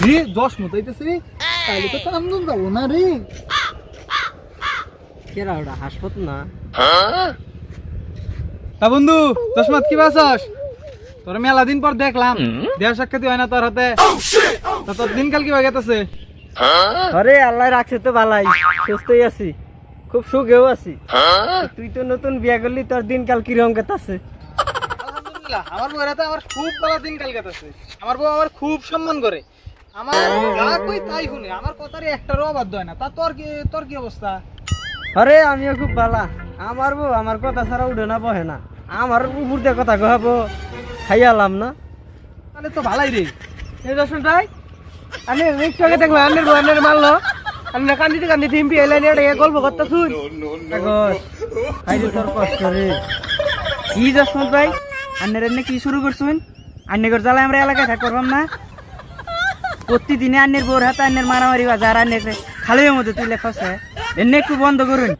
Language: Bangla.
রে দশ মতো হইতেছে তাইলে তো কামদুন যাবো না রে। কেরা ওটা হাসপাত না? তা বন্ধু চশমাত কি বাসস? তোর মেলা দিন পর দেখলাম, দেহ সাক্ষাৎ হয় না তোর হাতে। তা তোর দিনকাল কিভাবে গেতেছে? আরে আল্লাহ রাখছে তো ভালাই, সুস্থই আছি, খুব সুখেও আছি। তুই তো নতুন বিয়া করলি, তোর দিনকাল কিরকম কেতাছে? আলহামদুলিল্লাহ, আমার বউয়ের হাতে আমার খুব ভালো দিনকাল গেতেছে। আমার বউ আমার খুব সম্মান করে, আমার যা কই তাই শুনে, আমার কথারই একটারও অবাধ্য হয় না। তা তোর কি অবস্থা? আরে আমিও খুব ভালা। আমার বউ আমার কথা ছাড়া উঠে না বহে না, আমার উপর দিয়ে কথা কহাবো, খাইয়ালাম না। তাহলে তো ভালাই রে। এই দর্শন ভাই, আমি একটু আগে দেখলাম আন্নের বউ আন্নের মারলো, আমি কান্দিতে কান্দিতে এমপি এলাইনি এটা গল্প করতে শুন। তোর কষ্ট রে কি দর্শন ভাই, আন্নের এমনি কি শুরু করছুন? আন্নের জ্বালায় আমরা এলাকায় থাকতে পারলাম না। প্রতিদিনে আন্নের বউর হাতে আন্নের মারামারি বাজার, আন্নের খালের মধ্যে তুলে খসে, এমনি একটু বন্ধ করুন।